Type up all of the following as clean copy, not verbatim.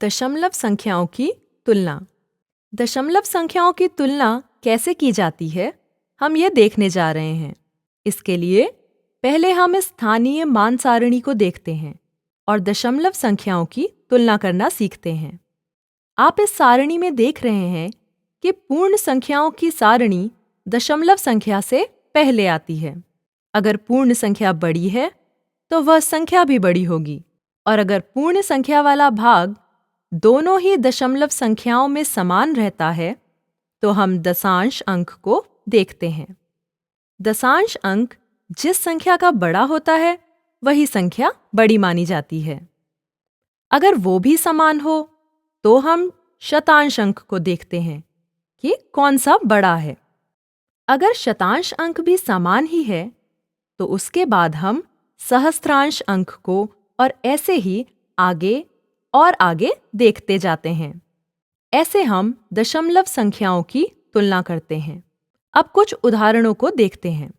दशमलव संख्याओं की तुलना। दशमलव संख्याओं की तुलना कैसे की जाती है, हम ये देखने जा रहे हैं। इसके लिए पहले हम इस स्थानीय मान सारणी को देखते हैं और दशमलव संख्याओं की तुलना करना सीखते हैं। आप इस सारणी में देख रहे हैं कि पूर्ण संख्याओं की सारणी दशमलव संख्या से पहले आती है। अगर पूर्ण संख्या बड़ी है तो वह संख्या भी बड़ी होगी, और अगर पूर्ण संख्या वाला भाग दोनों ही दशमलव संख्याओं में समान रहता है तो हम दशांश अंक को देखते हैं। दशांश अंक जिस संख्या का बड़ा होता है वही संख्या बड़ी मानी जाती है। अगर वो भी समान हो तो हम शतांश अंक को देखते हैं कि कौन सा बड़ा है। अगर शतांश अंक भी समान ही है तो उसके बाद हम सहस्त्रांश अंक को और ऐसे ही आगे और आगे देखते जाते हैं। ऐसे हम दशमलव संख्याओं की तुलना करते हैं। अब कुछ उदाहरणों को देखते हैं।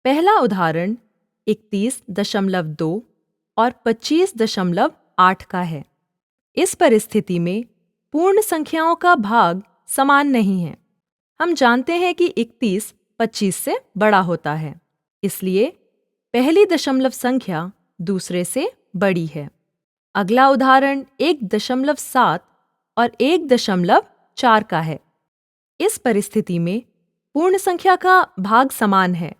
पहला उदाहरण 31.2 और 25.8 का है। इस परिस्थिति में पूर्ण संख्याओं का भाग समान नहीं है। हम जानते हैं कि 31 25 से बड़ा होता है, इसलिए पहली दशमलव संख्या दूसरे से बड़ी है। अगला उदाहरण 1.7 और 1.4 का है। इस परिस्थिति में पूर्ण संख्या का भाग समान है।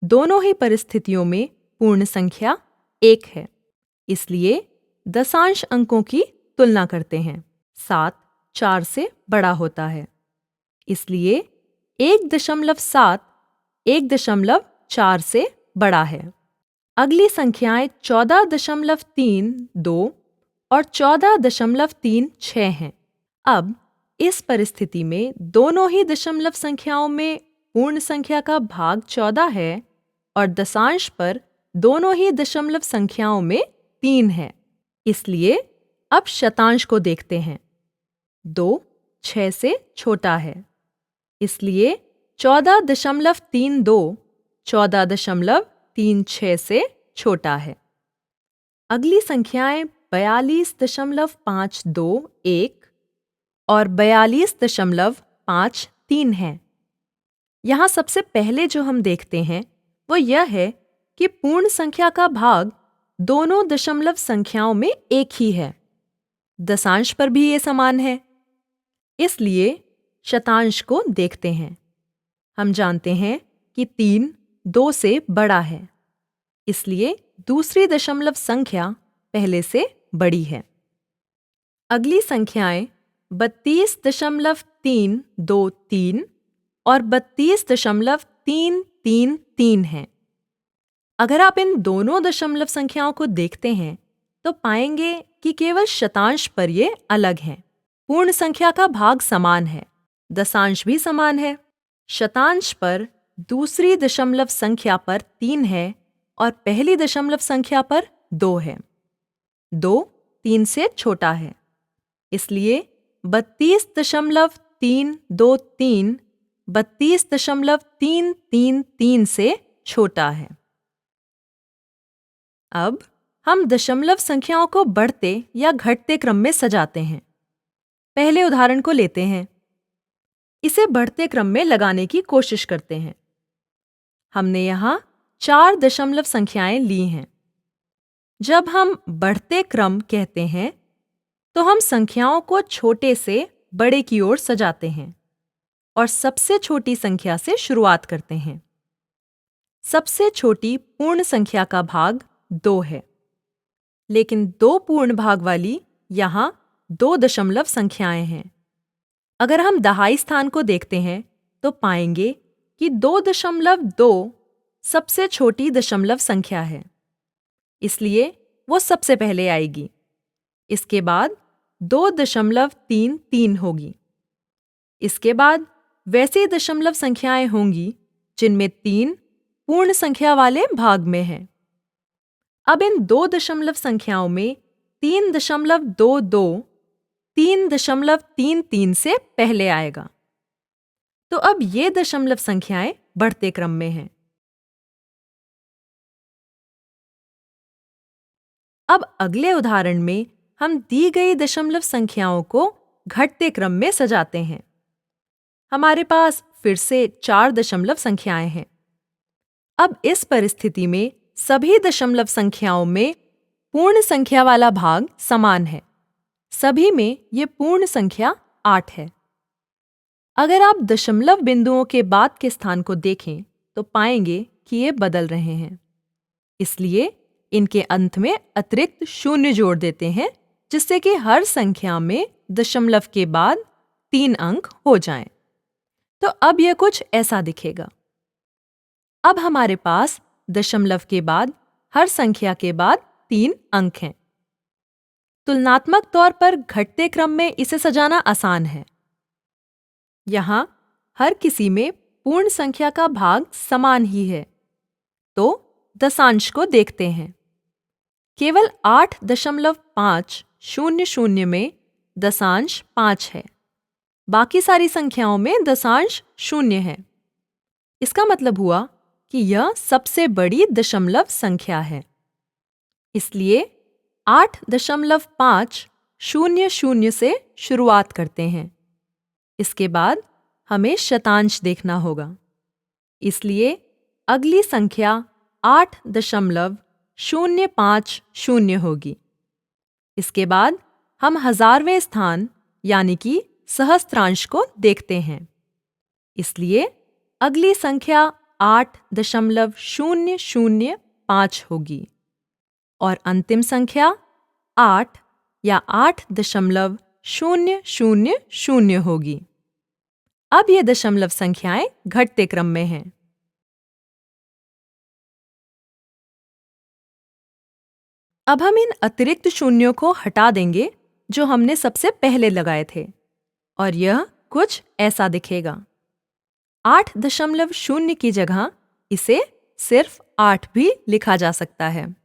दोनों ही परिस्थितियों में पूर्ण संख्या 1 है, इसलिए दशांश अंकों की तुलना करते हैं। 7 4 से बड़ा होता है, इसलिए 1.7 1.4 से बड़ा है। अगली संख्याएं 14.32 और 14.36 हैं। अब इस परिस्थिति में दोनों ही दशमलव संख्याओं में पूर्ण संख्या का भाग 14 है और दशांश पर दोनों ही दशमलव संख्याओं में 3 है, इसलिए अब शतांश को देखते हैं। 2 6 से छोटा है, इसलिए 14.32 14.36 से छोटा है। अगली संख्याएं 42.51 और 42.53 हैं। यहाँ सबसे पहले जो हम देखते हैं वो यह है कि पूर्ण संख्या का भाग दोनों दशमलव संख्याओं में एक ही है। दशांश पर भी ये समान है, इसलिए शतांश को देखते हैं। हम जानते हैं कि 3 2 से बड़ा है, इसलिए दूसरी दशमलव संख्या पहले से बड़ी है। अगली संख्याएं 32.323 और 32.333 हैं। अगर आप इन दोनों दशमलव संख्याओं को देखते हैं तो पाएंगे कि केवल शतांश पर ये अलग हैं। पूर्ण संख्या का भाग समान है, दशांश भी समान है। शतांश पर दूसरी दशमलव संख्या पर 3 है और पहली दशमलव संख्या पर 2 है। 2 3 से छोटा है, इसलिए 32.323 32.333 से छोटा है। अब हम दशमलव संख्याओं को बढ़ते या घटते क्रम में सजाते हैं। पहले उदाहरण को लेते हैं। इसे बढ़ते क्रम में लगाने की कोशिश करते हैं। हमने यहाँ 4 दशमलव संख्याएं ली हैं। जब हम बढ़ते क्रम कहते हैं तो हम संख्याओं को छोटे से बड़े की ओर सजाते हैं और सबसे छोटी संख्या से शुरुआत करते हैं। सबसे छोटी पूर्ण संख्या का भाग 2 है, लेकिन 2 पूर्ण भाग वाली यहाँ 2 दशमलव संख्याएं हैं। अगर हम दहाई स्थान को देखते हैं तो पाएंगे कि 2.2 सबसे छोटी दशमलव संख्या है, इसलिए वो सबसे पहले आएगी। इसके बाद 2.33 होगी। इसके बाद वैसी दशमलव संख्याएं होंगी जिनमें 3 पूर्ण संख्या वाले भाग में हैं। अब इन 2 दशमलव संख्याओं में 3.22 3.33 से पहले आएगा। तो अब ये दशमलव संख्याएं बढ़ते क्रम में हैं। अब अगले उदाहरण में हम दी गई दशमलव संख्याओं को घटते क्रम में सजाते हैं। हमारे पास फिर से 4 दशमलव संख्याएं हैं। अब इस परिस्थिति में सभी दशमलव संख्याओं में पूर्ण संख्या वाला भाग समान है। सभी में ये पूर्ण संख्या 8 है। अगर आप दशमलव बिंदुओं के बाद के स्थान को देखें तो पाएंगे कि ये बदल रहे हैं। इसलिए इनके अंत में अतिरिक्त शून्य जोड़ देते हैं, जिससे कि हर संख्या में दशमलव के बाद 3 अंक हो जाएं। तो अब यह कुछ ऐसा दिखेगा। अब हमारे पास दशमलव के बाद हर संख्या के बाद 3 अंक हैं। तुलनात्मक तौर पर घटते क्रम में इसे सजाना आसान है। यहाँ हर किसी में पूर्ण संख्या का भाग समान ही है। तो दशांश को देखते हैं। केवल 8.500 में दशांश 5 है। बाकी सारी संख्याओं में दशांश 0 है। इसका मतलब हुआ कि यह सबसे बड़ी दशमलव संख्या है। इसलिए 8.500 से शुरुआत करते हैं। इसके बाद हमें शतांश देखना होगा। इसलिए अगली संख्या 8.050 होगी। इसके बाद हम हजारवें स्थान यानी कि सहस्त्रांश को देखते हैं। इसलिए अगली संख्या 8.005 होगी और अंतिम संख्या 8 या 8.000 होगी। अब ये दशमलव संख्याएं घटते क्रम में हैं। अब हम इन अतिरिक्त शून्यों को हटा देंगे जो हमने सबसे पहले लगाए थे, और यह कुछ ऐसा दिखेगा। 8.0 की जगह इसे सिर्फ 8 भी लिखा जा सकता है।